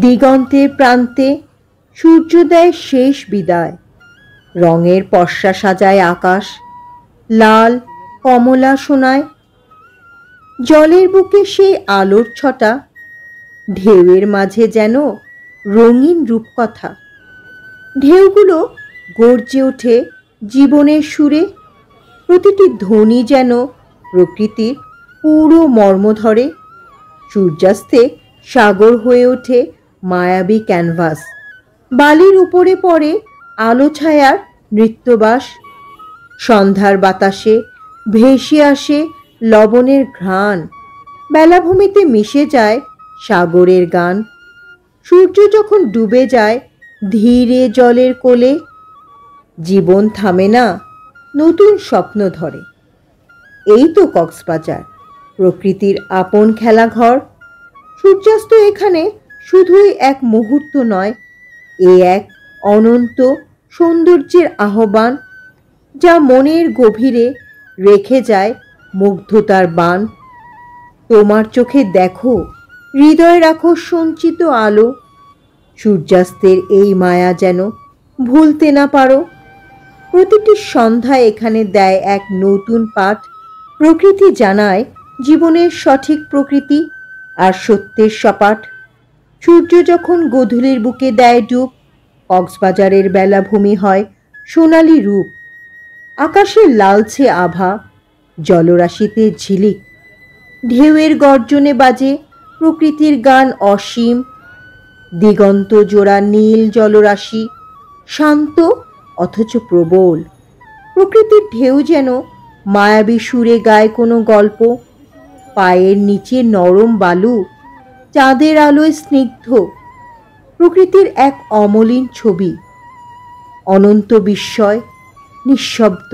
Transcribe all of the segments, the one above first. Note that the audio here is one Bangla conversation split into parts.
দিগন্তের প্রান্তে সূর্যোদয়ের শেষ বিদায়। রঙের পর্ষা সাজায় আকাশ, লাল কমলা সোনায়। জলের বুকে সেই আলোর ছটা, ঢেউয়ের মাঝে যেন রঙিন রূপকথা। ঢেউগুলো গর্জে ওঠে জীবনের সুরে, প্রতিটি ধ্বনি যেন প্রকৃতির পুরো মর্ম ধরে। সূর্যাস্তে সাগর হয়ে ওঠে মায়াবী ক্যানভাস, বালির উপরে পড়ে আলো ছায়ার নৃত্যবাস। সন্ধ্যার বাতাসে ভেসে আসে লবণের ঘ্রাণ, বেলাভূমিতে মিশে যায় সাগরের গান। সূর্য যখন ডুবে যায় ধীরে জলের কোলে, জীবন থামে না, নতুন স্বপ্ন ধরে। এই তো কক্সবাজার, প্রকৃতির আপন খেলাঘর। সূর্যাস্ত এখানে শুধুই এক মুহূর্ত নয়, এ এক অনন্ত সৌন্দর্যের আহ্বান, যা মনের গভীরে রেখে যায় মুগ্ধতার বাণ। তোমার চোখে দেখো, হৃদয়ে রাখো সঞ্চিত আলো, সূর্যাস্তের এই মায়া যেন ভুলতে না পারো। প্রতিটি সন্ধ্যা এখানে দেয় এক নতুন পাঠ। প্রকৃতি জানায় জীবনের সঠিক প্রকৃতি আর সত্যের সপাট। সূর্য যখন গোধূলির বুকে দেয় ডুব, কক্সবাজারের বেলাভূমি হয় সোনালি রূপ। আকাশে লালচে আভা, জলরাশিতে ঝিলিক, ঢেউয়ের গর্জনে বাজে প্রকৃতির গান অসীম। দিগন্ত জোড়া নীল জলরাশি, শান্ত অথচ প্রবল। প্রকৃতির ঢেউ যেন মায়াবী সুরে গায় কোনো গল্প। পায়ের নিচে নরম বালু, চাঁদের আলোয় স্নিগ্ধ, প্রকৃতির এক অমলিন ছবি। অনন্ত বিস্ময়, নিঃশব্দ।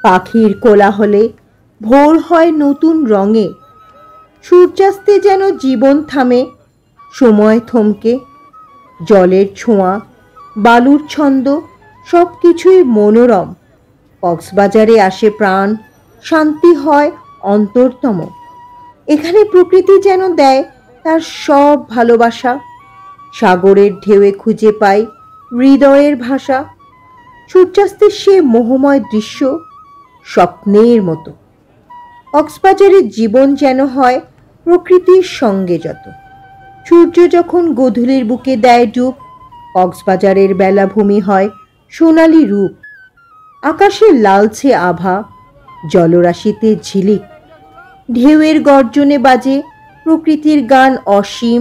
পাখির কোলাহলে ভোর হয় নতুন রঙে। সূর্যাস্তে যেন জীবন থামে, সময় থমকে। জলের ছোঁয়া, বালুর ছন্দ, সব কিছুই মনোরম। কক্সবাজারে আসে প্রাণ, শান্তি হয় অন্তরতম। এখানে প্রকৃতি যেন দেয় তার সব ভালোবাসা। সাগরের ঢেউয়ে খুঁজে পাই হৃদয়ের ভাষা। সূর্যাস্তের সে মোহময় দৃশ্য স্বপ্নের মতো। কক্সবাজারের জীবন যেন হয় প্রকৃতির সঙ্গে যত। সূর্য যখন গোধূলির বুকে দেয় ডুব, কক্সবাজারের বেলাভূমি হয় সোনালি রূপ। আকাশে লালচে আভা, জলরাশিতে ঝিলিক, ঢেউয়ের গর্জনে বাজে প্রকৃতির গান অসীম।